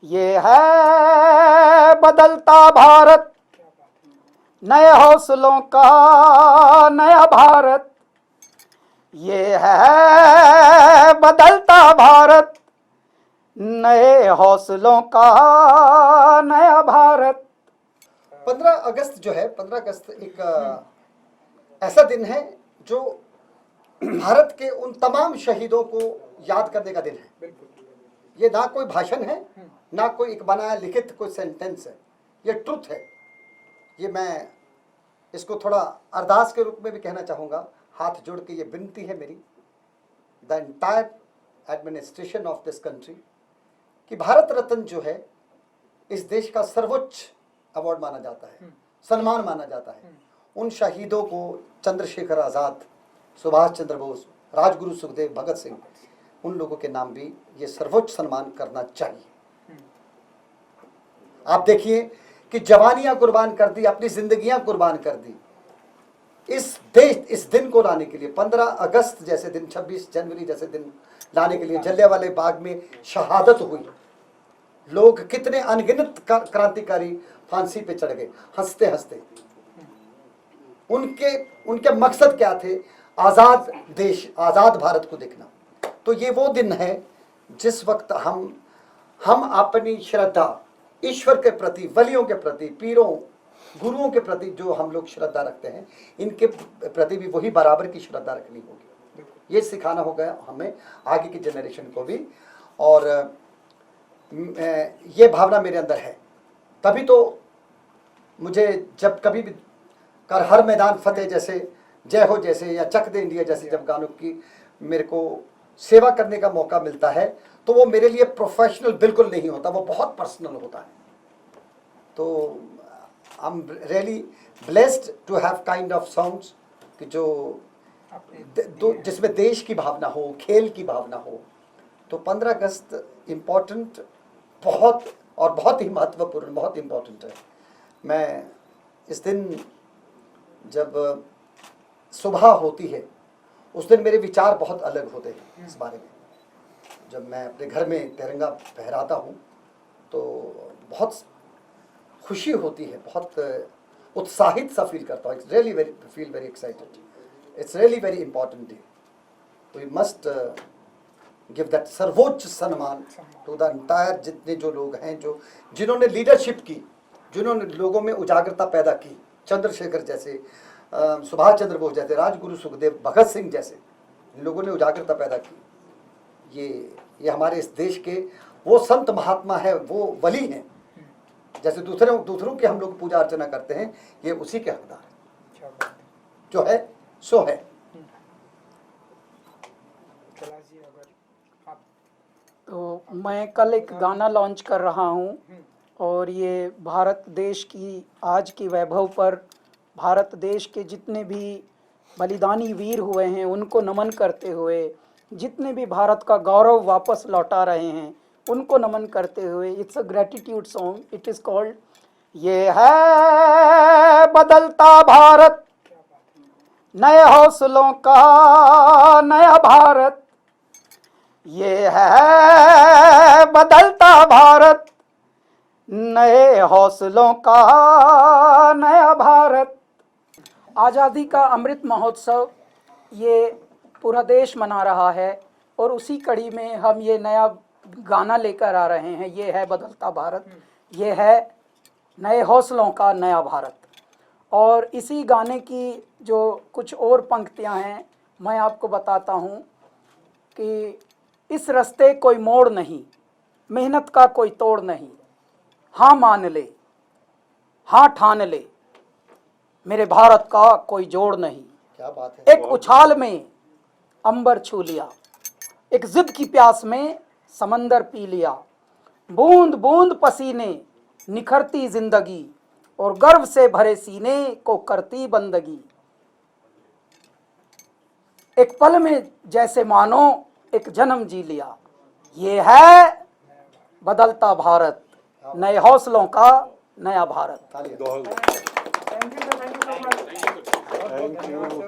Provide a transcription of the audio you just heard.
ये है बदलता भारत, नए हौसलों का नया भारत। ये है बदलता भारत, नए हौसलों का नया भारत। 15 अगस्त जो है, 15 अगस्त एक ऐसा दिन है जो भारत के उन तमाम शहीदों को याद करने का दिन है। ये ना कोई भाषण है, ना कोई एक बनाया लिखित कोई सेंटेंस है, ये ट्रुथ है। ये मैं इसको थोड़ा अरदास के रूप में भी कहना चाहूँगा, हाथ जोड़ के ये विनती है मेरी, the entire administration of this country, कि भारत रत्न जो है इस देश का सर्वोच्च अवार्ड माना जाता है, सम्मान माना जाता है। उन शहीदों को, चंद्रशेखर आज़ाद, सुभाष चंद्र बोस, राजगुरु सुखदेव, भगत सिंह, उन लोगों के नाम भी ये सर्वोच्च सम्मान करना चाहिए। आप देखिए कि जवानियां कुर्बान कर दी, अपनी जिंदगियां कुर्बान कर दी इस दिन को लाने के लिए। 15 अगस्त जैसे दिन, 26 जनवरी जैसे दिन लाने के लिए जलियांवाला बाग में शहादत हुई। लोग कितने अनगिनत क्रांतिकारी फांसी पे चढ़ गए हंसते हंसते। उनके मकसद क्या थे? आज़ाद देश, आज़ाद भारत को देखना। तो ये वो दिन है जिस वक्त हम अपनी श्रद्धा ईश्वर के प्रति, वलियों के प्रति, पीरों गुरुओं के प्रति जो हम लोग श्रद्धा रखते हैं, इनके प्रति भी वही बराबर की श्रद्धा रखनी होगी। ये सिखाना होगा हमें आगे की जनरेशन को भी। और ये भावना मेरे अंदर है, तभी तो मुझे जब कभी भी कर हर मैदान फतेह जैसे, जय हो जैसे, या चक दे इंडिया जैसे जब गानों की मेरे को सेवा करने का मौका मिलता है, तो वो मेरे लिए प्रोफेशनल बिल्कुल नहीं होता, वो बहुत पर्सनल होता है। तो I am really blessed to have kind of songs कि जो जिसमें देश की भावना हो, खेल की भावना हो। तो 15 अगस्त इम्पॉर्टेंट बहुत और बहुत ही महत्वपूर्ण, बहुत इम्पॉर्टेंट है। मैं इस दिन जब सुबह होती है उस दिन मेरे विचार बहुत अलग होते हैं इस बारे में। जब मैं अपने घर में तिरंगा फहराता हूँ तो बहुत खुशी होती है, बहुत उत्साहित सा फील करता हूँ। Feel very excited. It's really very important day. We must give that सर्वोच्च सम्मान टू द एंटायर, जितने जो लोग हैं जिन्होंने लीडरशिप की, जिन्होंने लोगों में उजागरता पैदा की। चंद्रशेखर जैसे, सुभाष चंद्र बोस जैसे, राजगुरु सुखदेव, भगत सिंह जैसे लोगों ने उजागरता पैदा की। ये हमारे इस देश के वो संत महात्मा है, वो वली हैं। जैसे दूसरों की हम लोग पूजा अर्चना करते हैं, ये उसी के हकदार हैं। जो है सो है। तो मैं कल एक गाना लॉन्च कर रहा हूँ, और ये भारत देश की आज की वैभव पर, भारत देश के जितने भी बलिदानी वीर हुए हैं उनको नमन करते हुए, जितने भी भारत का गौरव वापस लौटा रहे हैं उनको नमन करते हुए, it's a gratitude song. It is called ये है बदलता भारत, नए हौसलों का नया भारत। ये है बदलता भारत, नए हौसलों का नया भारत। आज़ादी का अमृत महोत्सव ये पूरा देश मना रहा है, और उसी कड़ी में हम ये नया गाना लेकर आ रहे हैं। ये है बदलता भारत, ये है नए हौसलों का नया भारत। और इसी गाने की जो कुछ और पंक्तियां हैं मैं आपको बताता हूँ कि इस रास्ते कोई मोड़ नहीं, मेहनत का कोई तोड़ नहीं, हाँ मान ले, हाँ ठान ले, मेरे भारत का कोई जोड़ नहीं। क्या बात है। एक उछाल में अंबर छू लिया, एक जिद की प्यास में समंदर पी लिया, बूंद बूंद पसीने निखरती जिंदगी, और गर्व से भरे सीने को करती बंदगी। एक पल में जैसे मानो एक जन्म जी लिया। ये है बदलता भारत, नए हौसलों का नया भारत। Thank you.